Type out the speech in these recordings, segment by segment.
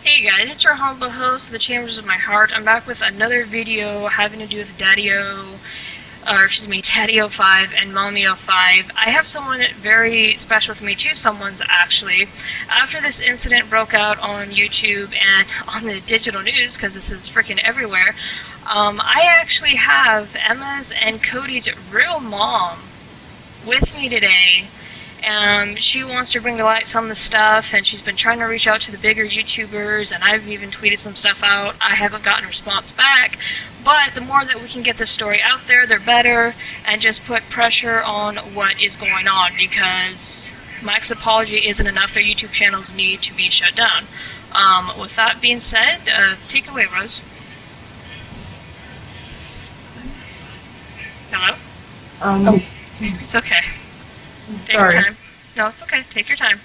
Hey guys, it's your humble host of the Chambers of My Heart. I'm back with another video having to do with Daddy-O 5 and Mommy-O 5. I have someone very special with me, two someones actually. After this incident broke out on YouTube and on the digital news, because this is freaking everywhere, I actually have Emma's and Cody's real mom with me today. She wants to bring to light some of the stuff, and she's been trying to reach out to the bigger YouTubers, and I've even tweeted some stuff out. I haven't gotten a response back, but the more that we can get this story out there, the better, and just put pressure on what is going on, because Mike's apology isn't enough. Their YouTube channels need to be shut down. With that being said, take it away, Rose. Hello? It's okay. Take your time. No, it's okay. Take your time.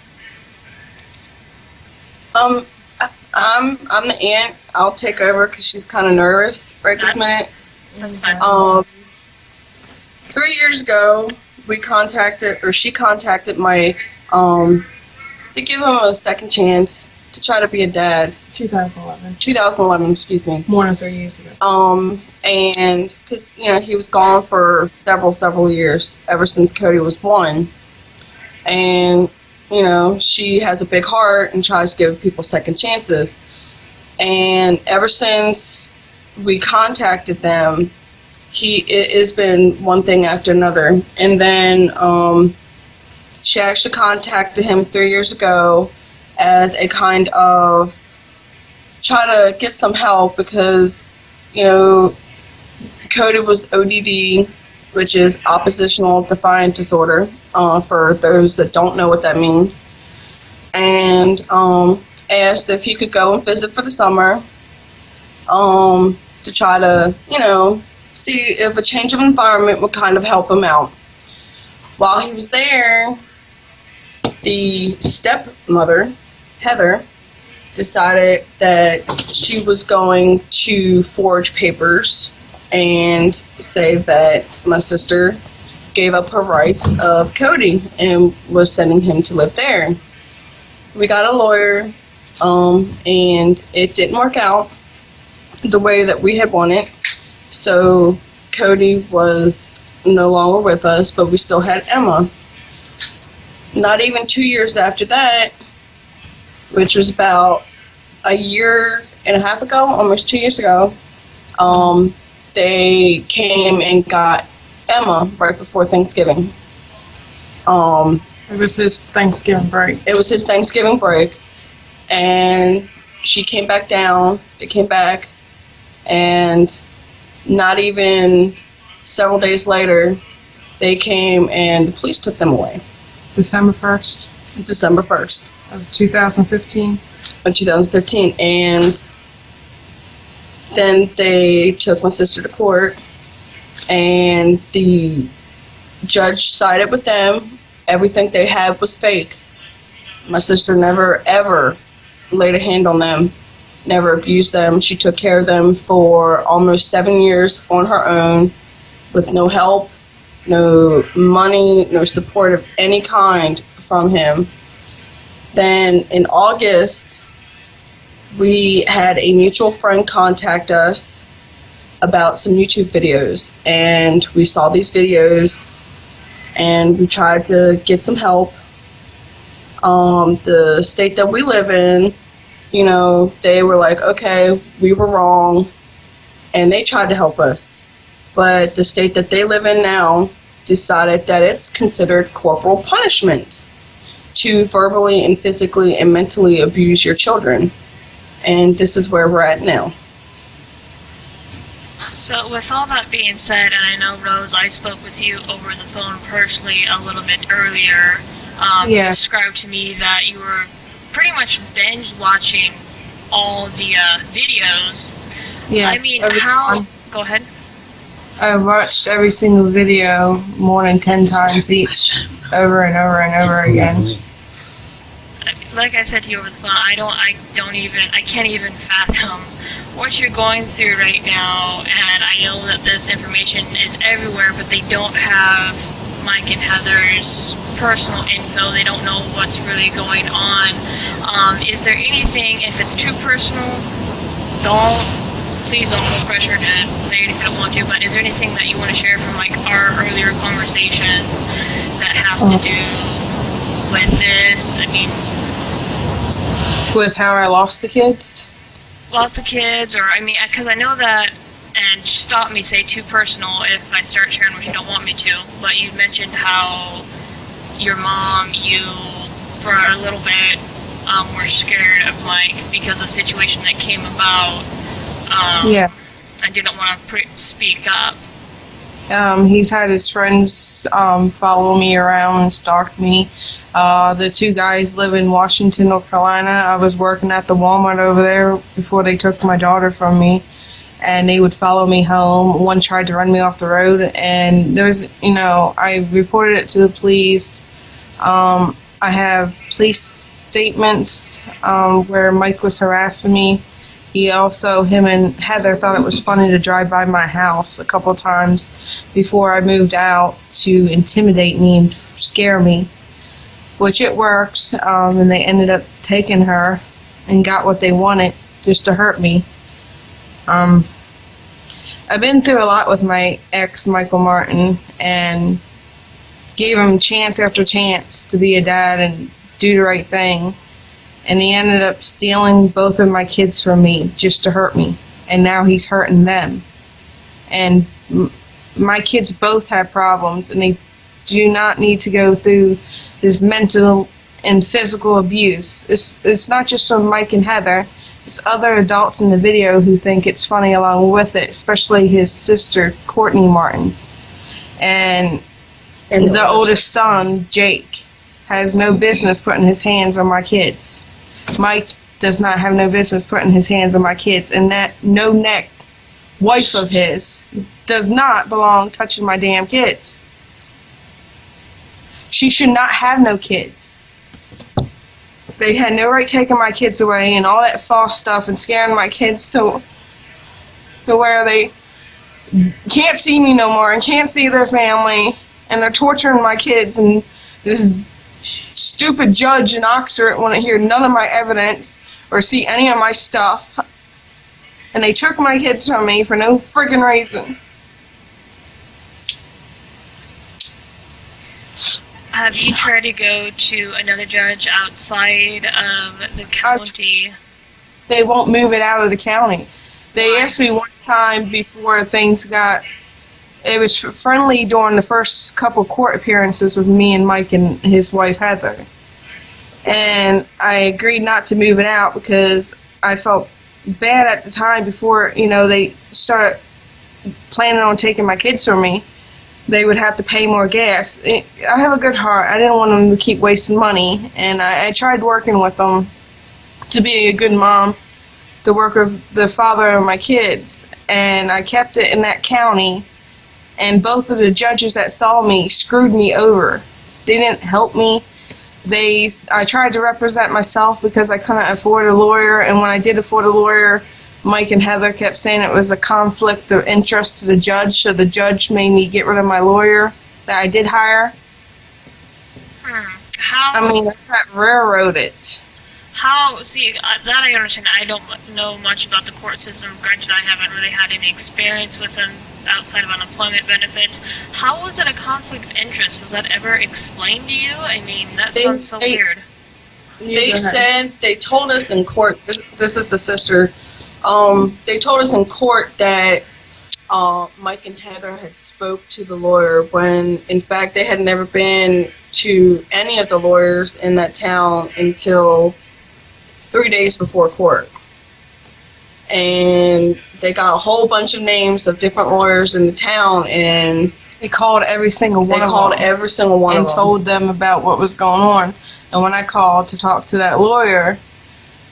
I'm the aunt. I'll take over because she's kind of nervous right this minute. That's fine. 3 years ago, she contacted Mike to give him a second chance to try to be a dad. 2011, excuse me. More than 3 years ago. And because he was gone for several years, ever since Cody was born, and she has a big heart and tries to give people second chances. And ever since we contacted them, it has been one thing after another. And then she actually contacted him 3 years ago as a kind of try to get some help because Cody was ODD, which is oppositional defiant disorder, for those that don't know what that means, and asked if he could go and visit for the summer to try to, see if a change of environment would kind of help him out. While he was there, the stepmother, Heather, decided that she was going to forge papers and say that my sister gave up her rights of Cody and was sending him to live there. We got a lawyer, and it didn't work out the way that we had wanted. So Cody was no longer with us, but we still had Emma. Not even 2 years after that, which was about a year and a half ago, almost 2 years ago, they came and got Emma right before Thanksgiving. It was his Thanksgiving break. It was his Thanksgiving break, and she came back down. They came back, and not even several days later, they came and the police took them away. December 1st? December 1st. Of 2015? Of 2015, and then they took my sister to court, and the judge sided with them. Everything they had was fake. My sister never, ever laid a hand on them, never abused them. She took care of them for almost 7 years on her own with no help, no money, no support of any kind from him. Then in August, we had a mutual friend contact us about some YouTube videos, and we saw these videos and we tried to get some help. The state that we live in, they were like, okay, we were wrong, and they tried to help us. But the state that they live in now decided that it's considered corporal punishment to verbally and physically and mentally abuse your children. And this is where we're at now. So with all that being said, and I know, Rose, I spoke with you over the phone personally a little bit earlier. You described to me that you were pretty much binge watching all the videos. Yeah. I mean, how... Go ahead. I watched every single video more than 10 times each, over and over and over again. Like I said to you over the phone, I can't even fathom what you're going through right now, and I know that this information is everywhere, but they don't have Mike and Heather's personal info. They don't know what's really going on. Is there anything, if it's too personal, please don't feel pressure to say it if you don't want to, but is there anything that you want to share from like our earlier conversations that have to do with this? I mean, with how I lost the kids? Lots of kids, or I mean, because I know that, and stop me, say too personal if I start sharing what you don't want me to, but you mentioned how your mom, you, for a little bit, were scared of Mike because of the situation that came about. Yeah. I didn't want to speak up. He's had his friends follow me around and stalk me. The two guys live in Washington, North Carolina. I was working at the Walmart over there before they took my daughter from me, and they would follow me home. One tried to run me off the road, and I reported it to the police. I have police statements where Mike was harassing me. Him and Heather thought it was funny to drive by my house a couple times before I moved out to intimidate me and scare me, which it worked, and they ended up taking her and got what they wanted just to hurt me. I've been through a lot with my ex, Michael Martin, and gave him chance after chance to be a dad and do the right thing. And he ended up stealing both of my kids from me just to hurt me. And now he's hurting them. And my kids both have problems, and they do not need to go through this mental and physical abuse. It's not just from Mike and Heather. There's other adults in the video who think it's funny along with it, especially his sister, Courtney Martin. And the oldest son, Jake, has no business putting his hands on my kids. Mike does not have no business putting his hands on my kids, and that no-neck wife of his does not belong touching my damn kids. She should not have no kids. They had no right taking my kids away and all that false stuff and scaring my kids to where they can't see me no more and can't see their family, and they're torturing my kids, and this stupid judge in Oxford want to hear none of my evidence or see any of my stuff, and they took my kids from me for no friggin' reason. Have you tried to go to another judge outside of the county? They won't move it out of the county. They asked me one time before things got... It was friendly during the first couple court appearances with me and Mike and his wife Heather. And I agreed not to move it out because I felt bad at the time before, they started planning on taking my kids from me. They would have to pay more gas. I have a good heart. I didn't want them to keep wasting money. And I tried working with them to be a good mom, to work with the father of my kids. And I kept it in that county. And both of the judges that saw me screwed me over. They didn't help me. I tried to represent myself because I couldn't afford a lawyer, and when I did afford a lawyer, Mike and Heather kept saying it was a conflict of interest to the judge, so the judge made me get rid of my lawyer that I did hire. I got railroaded. That I understand. I don't know much about the court system. Granted, I haven't really had any experience with them outside of unemployment benefits. How was it a conflict of interest? Was that ever explained to you? I mean, that sounds so weird. They told us in court, this is the sister, they told us in court that Mike and Heather had spoke to the lawyer when, in fact, they had never been to any of the lawyers in that town until 3 days before court. And they got a whole bunch of names of different lawyers in the town, and they called every single one of them and told them about what was going on. And when I called to talk to that lawyer,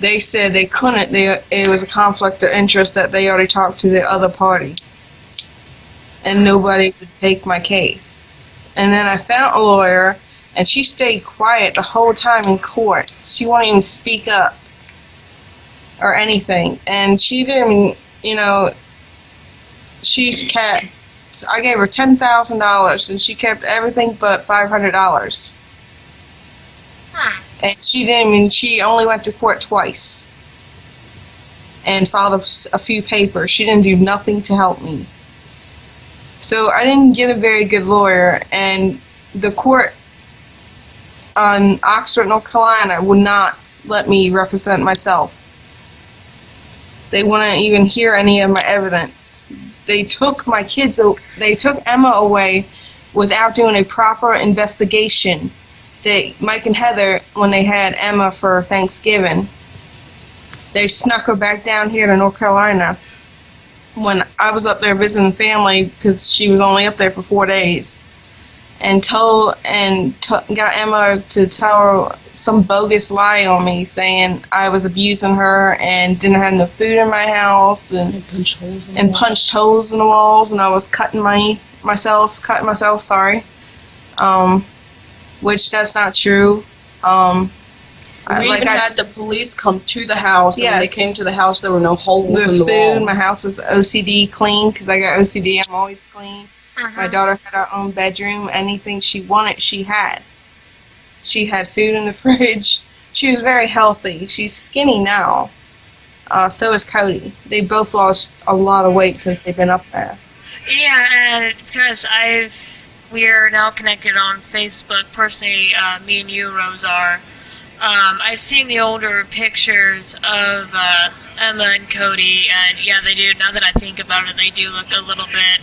they said they couldn't. It was a conflict of interest that they already talked to the other party, and nobody would take my case. And then I found a lawyer, and she stayed quiet the whole time in court. She wouldn't even speak up or anything. And she didn't, she's kept I gave her $10,000, and she kept everything but $500. And she only went to court twice and filed a few papers. She didn't do nothing to help me. So I didn't get a very good lawyer, and the court on Oxford, North Carolina would not let me represent myself. They wouldn't even hear any of my evidence. They took Emma away without doing a proper investigation. Mike and Heather, when they had Emma for Thanksgiving, they snuck her back down here to North Carolina when I was up there visiting family, because she was only up there for 4 days, and got Emma to tell her some bogus lie on me, saying I was abusing her and didn't have enough food in my house, and punched holes in the walls, and I was cutting myself. Which that's not true. We even had the police come to the house, and when they came to the house, there were no holes in the wall. Food. My house was OCD clean, because I got OCD. I'm always clean. My daughter had her own bedroom. Anything she wanted, she had. She had food in the fridge. She was very healthy. She's skinny now. So is Cody. They both lost a lot of weight since they've been up there. Yeah, and because we are now connected on Facebook. Personally, me and you, Rose, are. I've seen the older pictures of Emma and Cody, and yeah, they do. Now that I think about it, they do look a little bit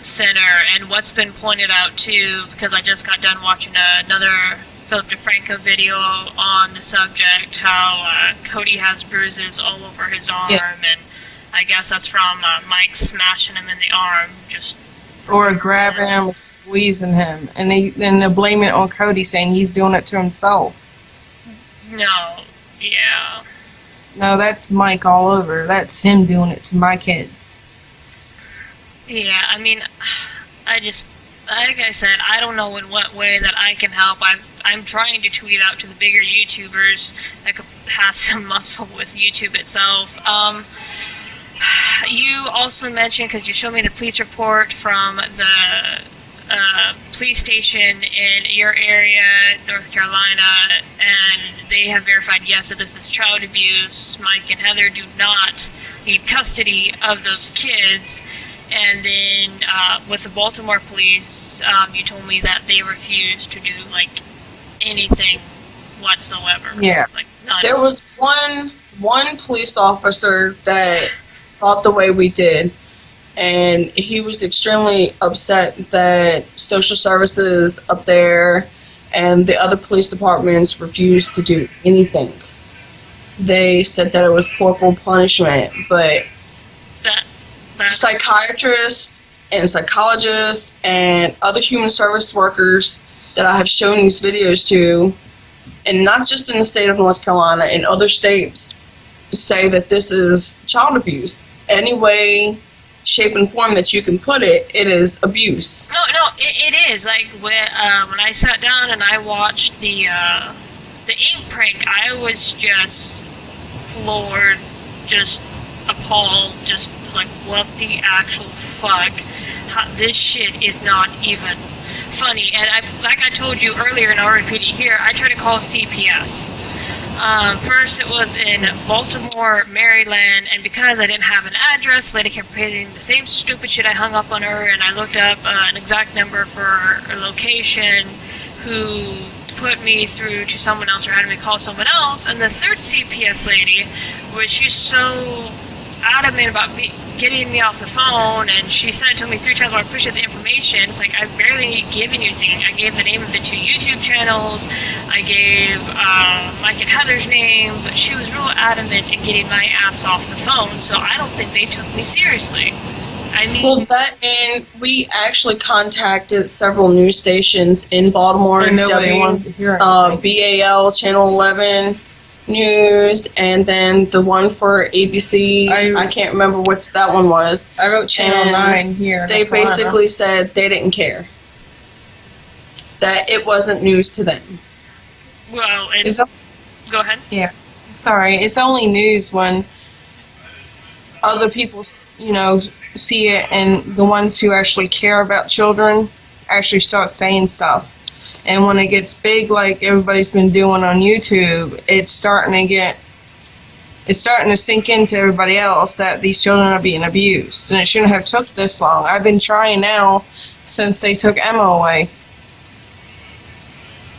thinner. And what's been pointed out too, because I just got done watching another Philip DeFranco video on the subject, how Cody has bruises all over his arm, and I guess that's from Mike smashing him in the arm, or grabbing him or squeezing him. And they blame it on Cody, saying he's doing it to himself. No. Yeah. No, that's Mike all over. That's him doing it to my kids. Yeah, I mean, like I said, I don't know in what way that I can help. I'm trying to tweet out to the bigger YouTubers that could have some muscle with YouTube itself. You also mentioned, because you showed me the police report from the police station in your area, North Carolina, and they have verified, yes, that this is child abuse. Mike and Heather do not need custody of those kids. And then with the Baltimore police, you told me that they refused to do, anything whatsoever. Yeah. There was one police officer that thought the way we did, and he was extremely upset that social services up there and the other police departments refused to do anything. They said that it was corporal punishment, but psychiatrists and psychologists and other human service workers that I have shown these videos to, and not just in the state of North Carolina, in other states, say that this is child abuse. Any way, shape, and form that you can put it, it is abuse. No, it is. When I sat down and I watched the ink prank, I was just floored, just appalled, just like, what the actual fuck? This shit is not even funny. And like I told you earlier, and I'll repeat it here, I tried to call CPS. First it was in Baltimore, Maryland, and because I didn't have an address, the lady kept repeating the same stupid shit. I hung up on her, and I looked up an exact number for a location, who put me through to someone else, or had me call someone else. And the third CPS lady, she's so adamant about getting me off the phone, and she sent it to me 3 times while I pushed the information. It's like, I barely given you anything. I gave the name of the 2 YouTube channels, I gave Mike and Heather's name, but she was real adamant in getting my ass off the phone, so I don't think they took me seriously. I mean, and we actually contacted several news stations in Baltimore, BAL, Channel 11, News, and then the one for ABC, I can't remember what that one was. I wrote Channel 9 here. They basically said they didn't care. That it wasn't news to them. Well, go ahead. Yeah. Sorry, it's only news when other people, see it, and the ones who actually care about children actually start saying stuff. And when it gets big, like everybody's been doing on YouTube, it's starting to sink into everybody else that these children are being abused, and it shouldn't have took this long. I've been trying now since they took Emma away.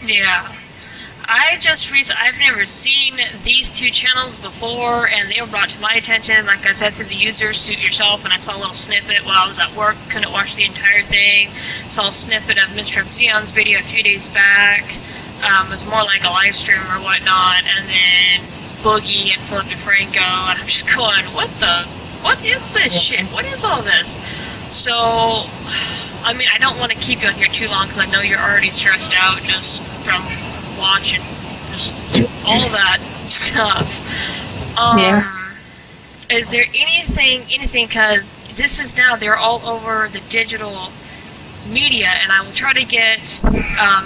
Yeah. I've never seen these two channels before, and they were brought to my attention, like I said, through the user Suit Yourself, and I saw a little snippet while I was at work, couldn't watch the entire thing. Saw a snippet of Mr. Zion's video a few days back. It was more like a live stream or whatnot, and then Boogie and Philip DeFranco, and I'm just going, what is this shit? What is all this? So, I mean, I don't want to keep you on here too long, because I know you're already stressed out just from watching just all that stuff. Is there anything, because this is now, they're all over the digital media, and I will try to get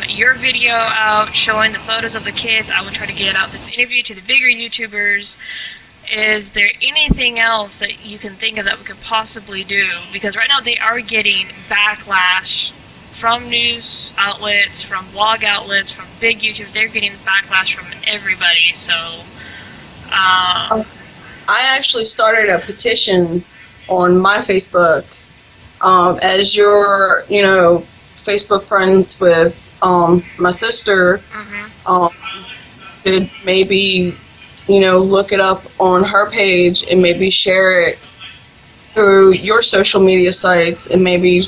your video out showing the photos of the kids. I will try to get out this interview to the bigger YouTubers. Is there anything else that you can think of that we could possibly do? Because right now they are getting backlash from news outlets, from blog outlets, from big YouTube. They're getting backlash from everybody. So, I actually started a petition on my Facebook. As you're, Facebook friends with my sister, could maybe, look it up on her page and maybe share it through your social media sites, and maybe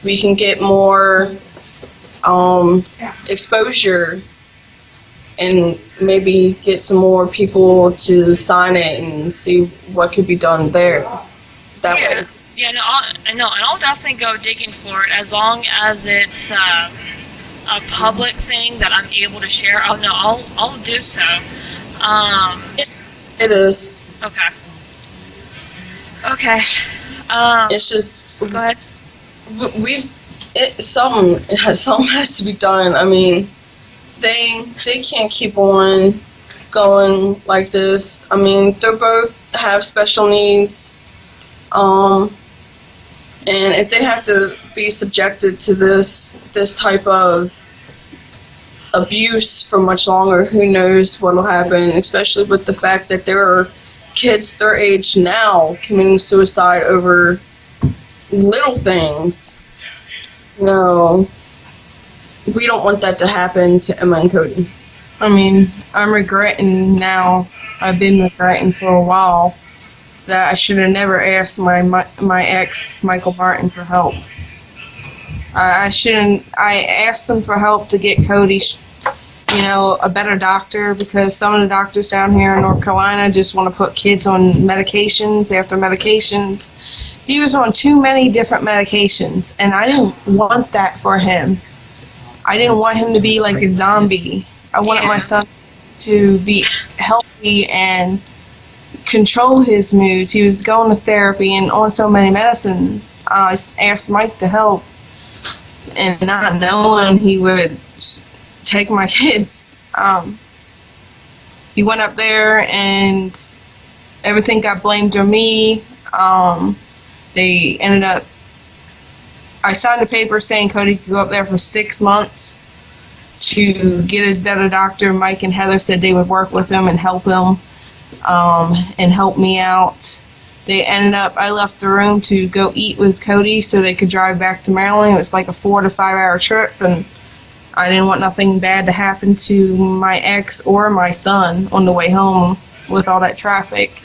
we can get more exposure and maybe get some more people to sign it and see what could be done there. That way. Yeah, no, I'll definitely go digging for it as long as it's a public thing that I'm able to share. I'll do so. It is. Okay. Okay. It's just. Go ahead. Something has to be done. I mean, they can't keep on going like this. I mean, they both have special needs. And if they have to be subjected to this type of abuse for much longer, who knows what will happen, especially with the fact that there are kids their age now committing suicide over little things. No, we don't want that to happen to Emma and Cody. I mean, I'm regretting now, I've been regretting for a while, that I should have never asked my ex, Michael Martin, for help. I asked him for help to get Cody, a better doctor, because some of the doctors down here in North Carolina just want to put kids on medications after medications. He was on too many different medications, and I didn't want that for him. I didn't want him to be like a zombie. I wanted my son to be healthy and control his moods. He was going to therapy and on so many medicines. I asked Mike to help, and not knowing he would take my kids. He went up there and everything got blamed on me. They ended up, I signed a paper saying Cody could go up there for 6 months to get a better doctor. Mike and Heather said they would work with him and help him. And help me out. They ended up, I left the room to go eat with Cody so they could drive back to Maryland. It was like a 4 to 5 hour trip, and I didn't want nothing bad to happen to my ex or my son on the way home with all that traffic.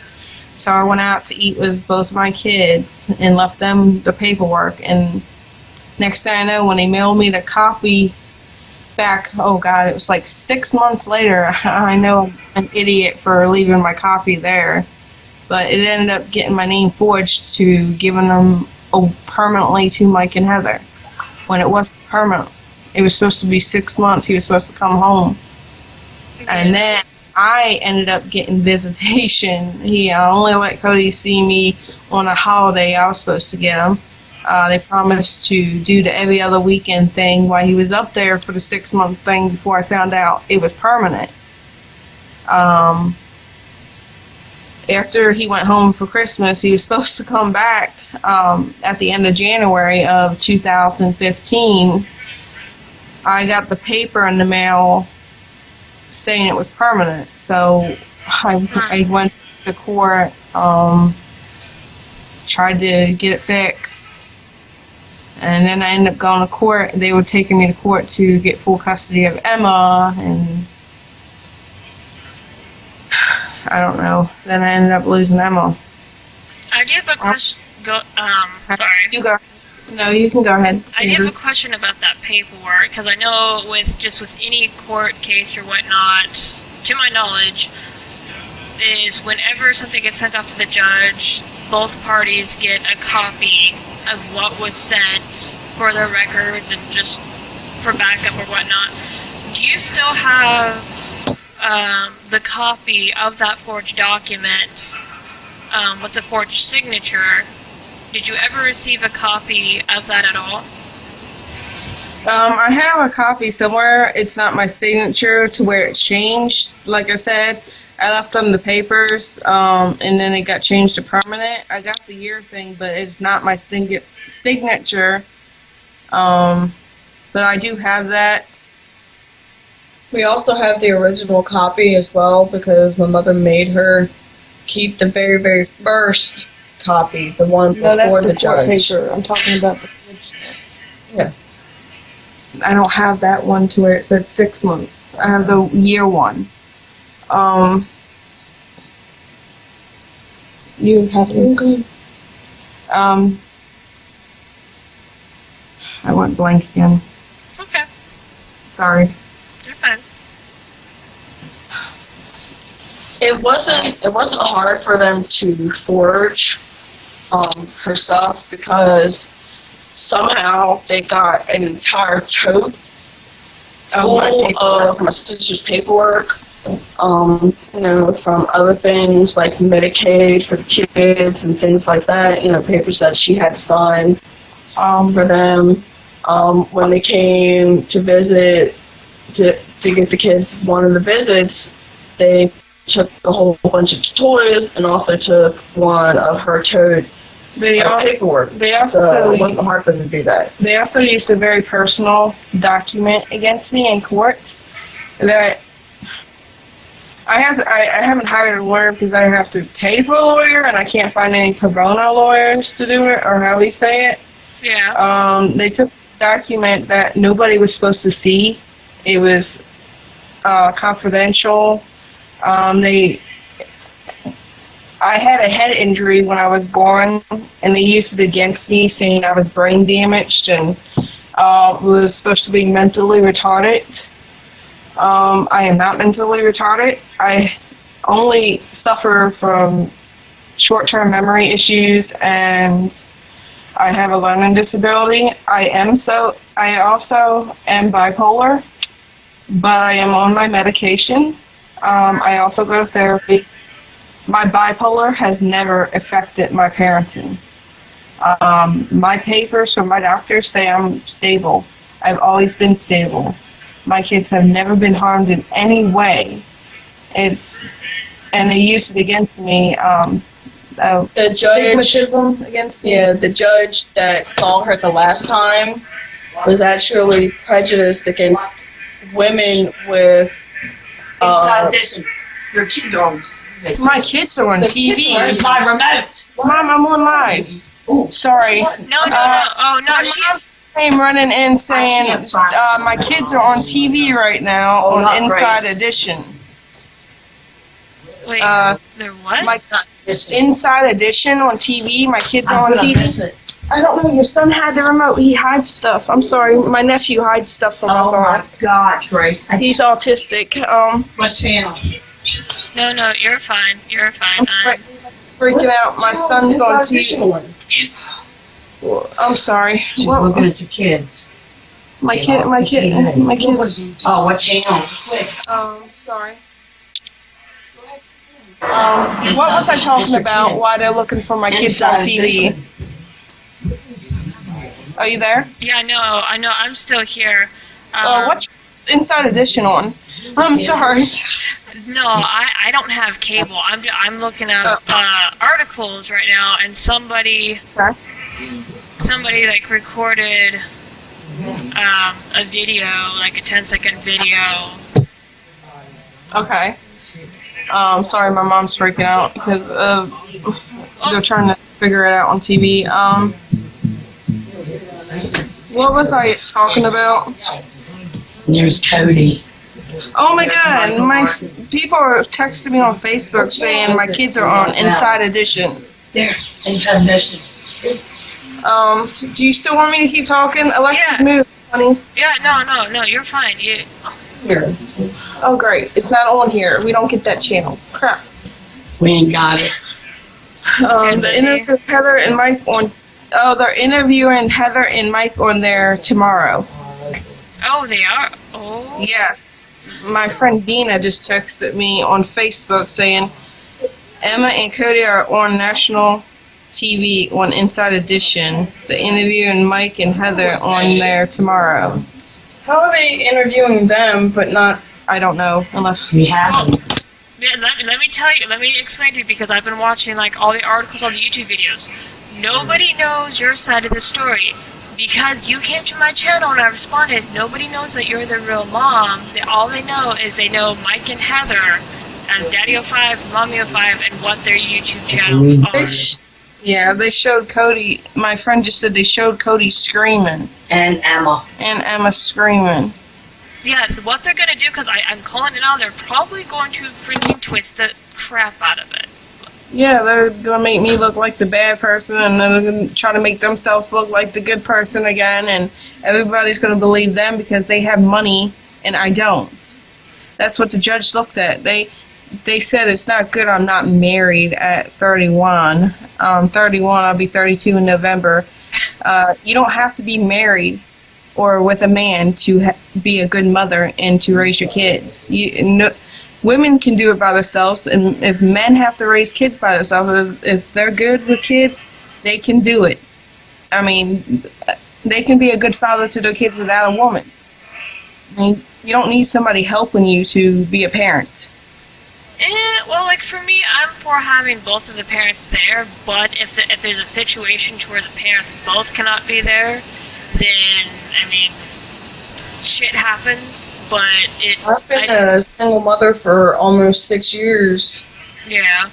So I went out to eat with both my kids and left them the paperwork. And next thing I know, when they mailed me the copy back, oh God, it was like 6 months later. I know I'm an idiot for leaving my copy there, but it ended up getting my name forged to giving them permanently to Mike and Heather, when it wasn't permanent. It was supposed to be 6 months. He was supposed to come home. And then I ended up getting visitation. He only let Cody see me on a holiday I was supposed to get him. They promised to do the every other weekend thing while he was up there for the 6 month thing before I found out it was permanent. after he went home for Christmas, he was supposed to come back at the end of January of 2015. I got the paper in the mail saying it was permanent, so I went to court, tried to get it fixed, and then I ended up going to court. They were taking me to court to get full custody of Emma, and I don't know. Then I ended up losing Emma. I do have a question. Sorry. You go. No, you can go ahead. I do have a question about that paperwork, because I know with any court case or whatnot, to my knowledge, is whenever something gets sent off to the judge, both parties get a copy of what was sent for their records and just for backup or whatnot. Do you still have the copy of that forged document with the forged signature? Did you ever receive a copy of that at all? I have a copy somewhere. It's not my signature to where it's changed. Like I said, I left them the papers, and then it got changed to permanent. I got the year thing, but it's not my signature. But I do have that. We also have the original copy as well, because my mother made her keep the very, very first copy, the one before the judge. Paper. I'm talking about the forged. Yeah. I don't have that one to where it said 6 months. I have the year one. You have to. I went blank again. It's okay. Sorry. You're fine. It wasn't hard for them to forge her stuff, because somehow they got an entire tote full of my sister's paperwork, from other things like Medicaid for the kids and things like that, papers that she had to sign for them. When they came to visit, to get the kids one of the visits, they took a whole bunch of toys and also took one of her tote paperwork. So it wasn't hard for them to do that. They also used a very personal document against me in court that I haven't hired a lawyer because I have to pay for a lawyer, and I can't find any pro bono lawyers to do it, or how we say it. Yeah. They took a document that nobody was supposed to see. It was confidential. I had a head injury when I was born, and they used it against me, saying I was brain damaged and was supposed to be mentally retarded. I am not mentally retarded. I only suffer from short-term memory issues, and I have a learning disability. I also am bipolar, but I am on my medication. I also go to therapy. My bipolar has never affected my parenting. My papers from my doctors say I'm stable. I've always been stable. My kids have never been harmed in any way. And they used it against me. The judge, against me. Yeah, the judge that saw her the last time was actually prejudiced against women with. Your kids are on. My kids are on TV. Where's my remote? Mom, I'm on live. Ooh. Sorry. No. Oh, no, she's... Came running in saying my kids are on TV right now on Inside Edition. Wait, they're what? My Inside Edition on TV. My kids are on TV. I don't know. Your son had the remote. He hides stuff. I'm sorry. My nephew hides stuff from us all. Oh my God, Grace. He's autistic. What channel? No, you're fine. You're fine. I'm freaking out. My son's on TV. I'm sorry. She's looking at your kids. My kids. Oh, what channel? Sorry. What was I talking about? Why they're looking for my kids on TV? Are you there? Yeah, I know. I'm still here. What's Inside Edition on? I'm sorry. No, I don't have cable. I'm looking at articles right now, and somebody like recorded a video, like a 10-second video. Okay. Sorry, my mom's freaking out because they're trying to figure it out on TV. What was I talking about? There's Cody. Oh my God! My people are texting me on Facebook saying my kids are on Inside Edition. There, Inside Edition. Do you still want me to keep talking? Alexis, Yeah. move, honey. Yeah, no, you're fine. Here. Oh, great. It's not on here. We don't get that channel. Crap. We ain't got it. The interview with Heather and Mike on. Oh, they're interviewing Heather and Mike on there tomorrow. Oh, they are. Oh. Yes. My friend Dina just texted me on Facebook saying Emma and Cody are on national TV on Inside Edition. The interviewing Mike and Heather on there tomorrow. How are they interviewing them, but not? I don't know. Unless We have them. Yeah, let me tell you. Let me explain to you because I've been watching like all the articles, all the YouTube videos. Nobody knows your side of the story. Because you came to my channel and I responded, nobody knows that you're the real mom. All they know is they know Mike and Heather as Daddy05, Mommy05, and what their YouTube channels are. They showed Cody. My friend just said they showed Cody screaming. And Emma. And Emma screaming. Yeah, what they're going to do, because I'm calling it out, they're probably going to freaking twist the crap out of it. Yeah, they're going to make me look like the bad person, and they're going to try to make themselves look like the good person again, and everybody's going to believe them because they have money and I don't. That's what the judge looked at. They said it's not good I'm not married at 31. 31, I'll be 32 in November. You don't have to be married or with a man to be a good mother and to raise your kids. Women can do it by themselves, and if men have to raise kids by themselves, if they're good with kids, they can do it. I mean, they can be a good father to their kids without a woman. I mean, you don't need somebody helping you to be a parent. Well, like for me, I'm for having both of the parents there, but if there's a situation to where the parents both cannot be there, then, I mean, shit happens, but it's... I've been a single mother for almost 6 years. Yeah.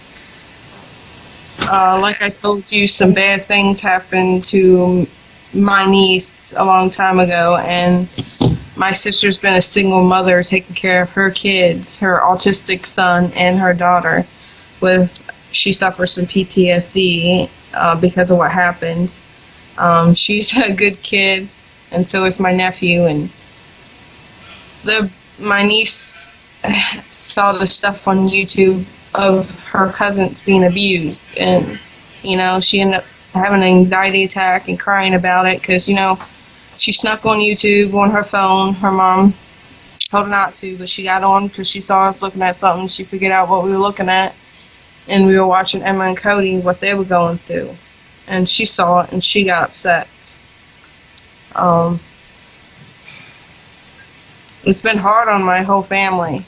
Like I told you, some bad things happened to my niece a long time ago, and my sister's been a single mother taking care of her kids, her autistic son and her daughter. She suffers from PTSD because of what happened. She's a good kid, and so is my nephew, and my niece saw the stuff on YouTube of her cousins being abused, and she ended up having an anxiety attack and crying about it because she snuck on YouTube on her phone. Her mom told her not to, but she got on because she saw us looking at something. She figured out what we were looking at, and we were watching Emma and Cody, what they were going through, and she saw it and she got upset. It's been hard on my whole family.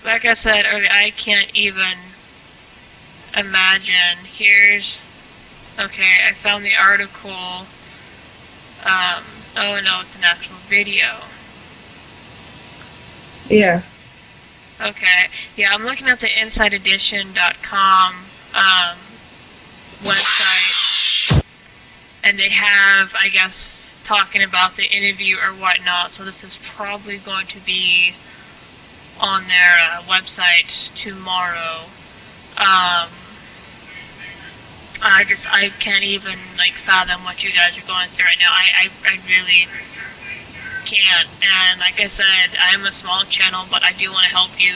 Like I said earlier, I can't even imagine. Okay, I found the article. Oh no, it's an actual video. Yeah. Okay, yeah, I'm looking at the InsideEdition.com website, and they have, I guess, talking about the interview or whatnot, so this is probably going to be on their website tomorrow. I can't even, fathom what you guys are going through right now. I really can't. And like I said, I'm a small channel, but I do want to help you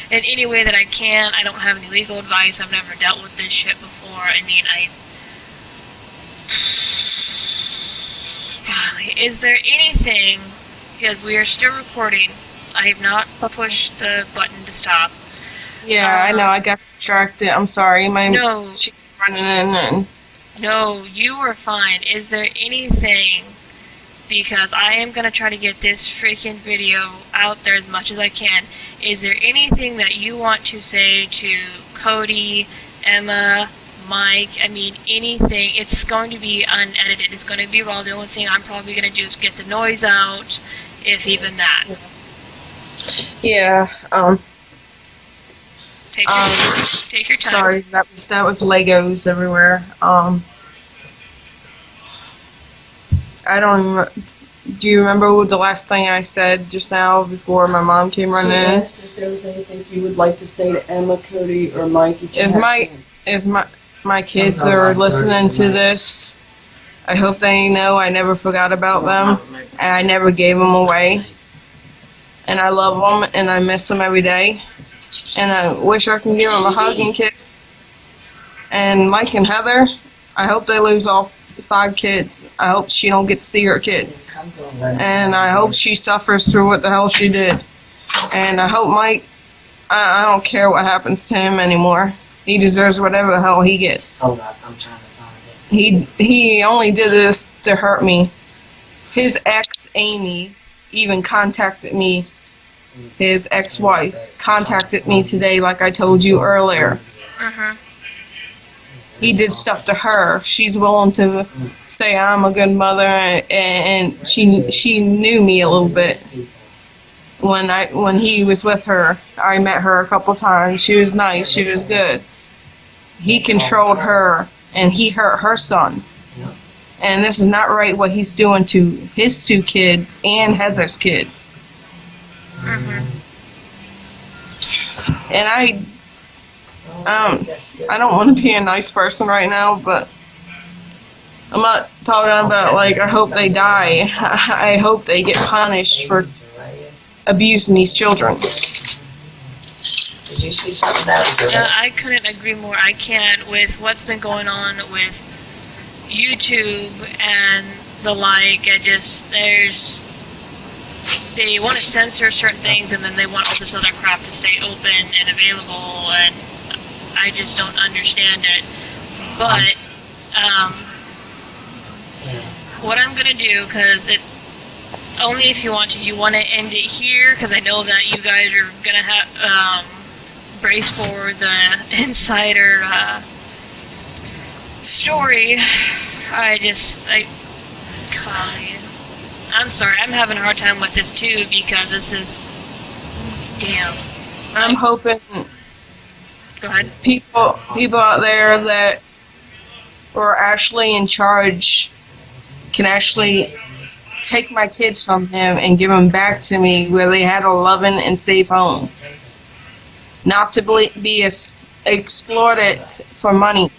in any way that I can. I don't have any legal advice. I've never dealt with this shit before. I mean, golly, is there anything, because we are still recording, I have not pushed the button to stop. Yeah, I know, I got distracted. I'm sorry. No. Running in and... No, you were fine. Is there anything because I am going to try to get this freaking video out there as much as I can. Is there anything that you want to say to Cody, Emma, Mike? I mean, anything. It's going to be unedited. It's going to be raw. The only thing I'm probably going to do is get the noise out, if even that. Yeah. Take your time. Sorry, that was Legos everywhere. I don't. Do you remember the last thing I said just now before my mom came running in? Yes, if there was anything you would like to say to Emma, Cody, or Mike, If my kids are listening to this, I hope they know I never forgot about them, and I never gave them away. And I love them, and I miss them every day. And I wish I can give them a hug and kiss. And Mike and Heather, I hope they lose all 5 kids. I hope she don't get to see her kids. And I hope she suffers through what the hell she did. And I hope Mike, I don't care what happens to him anymore. He deserves whatever the hell he gets. Hold up, I'm trying to find it. He only did this to hurt me. His ex, Amy, even contacted me. His ex-wife contacted me today, like I told you earlier. He did stuff to her. She's willing to say I'm a good mother, and she knew me a little bit. When he was with her, I met her a couple times. She was nice. She was good. He controlled her, and he hurt her son. And this is not right what he's doing to his 2 kids and Heather's kids. And I don't want to be a nice person right now, but I'm not talking about, like, I hope they die. I hope they get punished for abusing these children. Did you see something else? Yeah, I couldn't agree more. I can't with what's been going on with YouTube and the like. They want to censor certain things, and then they want all this other crap to stay open and available, and I just don't understand it. But what I'm gonna do, because only if you want to. Do you want to end it here? Because I know that you guys are gonna have brace for the insider story. I'm sorry, I'm having a hard time with this too, because this is, damn. I'm hoping Go ahead. people out there that are actually in charge can actually take my kids from him and give them back to me where they had a loving and safe home. Not to be exploited for money.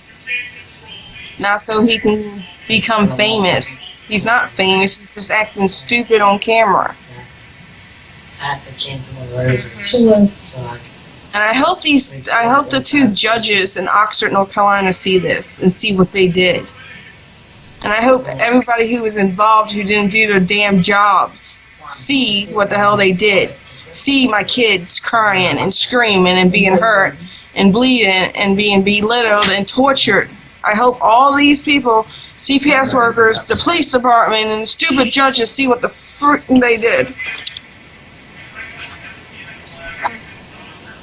Not so he can become famous. He's not famous, he's just acting stupid on camera. I have to cancel my version. And I hope the 2 judges in Oxford, North Carolina see this and see what they did. And I hope everybody who was involved who didn't do their damn jobs see what the hell they did. See my kids crying and screaming and being hurt and bleeding and being belittled and tortured. I hope all these people, CPS workers, the police department, and the stupid judges see what the frick they did.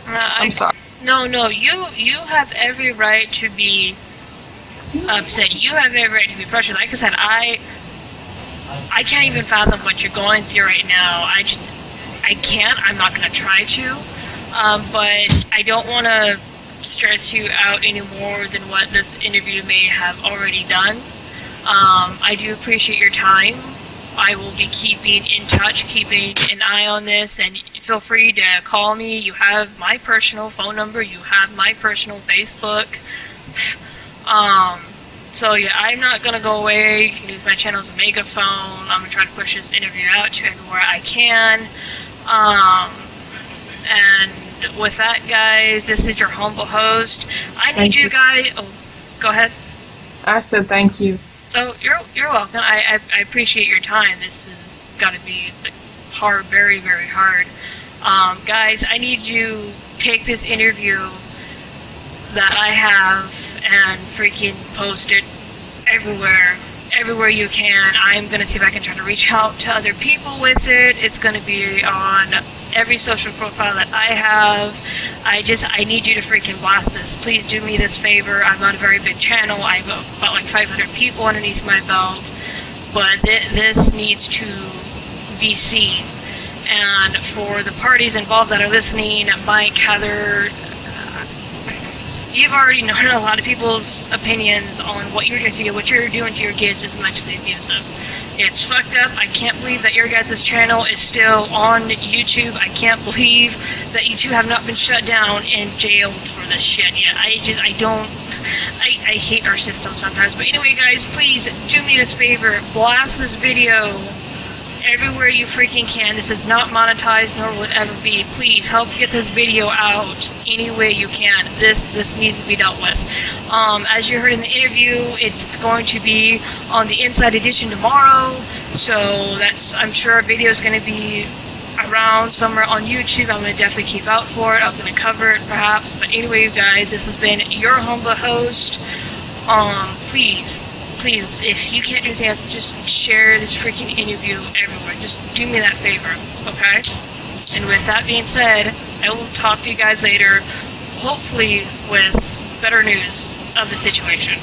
I'm sorry. No, you have every right to be upset. You have every right to be frustrated. Like I said, I can't even fathom what you're going through right now. I can't. I'm not going to try to. But I don't want to stress you out any more than what this interview may have already done. I do appreciate your time. I will be keeping in touch, keeping an eye on this, and feel free to call me. You have my personal phone number. You have my personal Facebook. So yeah, I'm not going to go away. You can use my channel as a megaphone. I'm going to try to push this interview out to everywhere I can. And with that, guys, this is your humble host. I need Thank you you. guys... Oh, go ahead. I said thank you. Oh, you're welcome. I appreciate your time. This has got to be hard, very, very hard. Guys, I need you take this interview that I have and freaking post it everywhere. everywhere you can. I'm going to see if I can try to reach out to other people with it. It's going to be on every social profile that I have. I need you to freaking blast this. Please do me this favor. I'm on a very big channel. I have about like 500 people underneath my belt. But this needs to be seen. And for the parties involved that are listening, Mike, Heather, you've already known a lot of people's opinions on what you're doing to your kids is mentally abusive. It's fucked up. I can't believe that your guys' channel is still on YouTube. I can't believe that you two have not been shut down and jailed for this shit yet. I hate our system sometimes. But anyway, guys, please do me this favor. Blast this video everywhere you freaking can. This is not monetized, nor will it ever be. Please help get this video out any way you can. This needs to be dealt with. As you heard in the interview, it's going to be on the Inside Edition tomorrow, so I'm sure our video is going to be around somewhere on YouTube. I'm going to definitely keep out for it. I'm going to cover it perhaps. But anyway, you guys, this has been your humble host. Please, if you can't do anything else, just share this freaking interview everywhere. Just do me that favor, okay? And with that being said, I will talk to you guys later, hopefully with better news of the situation.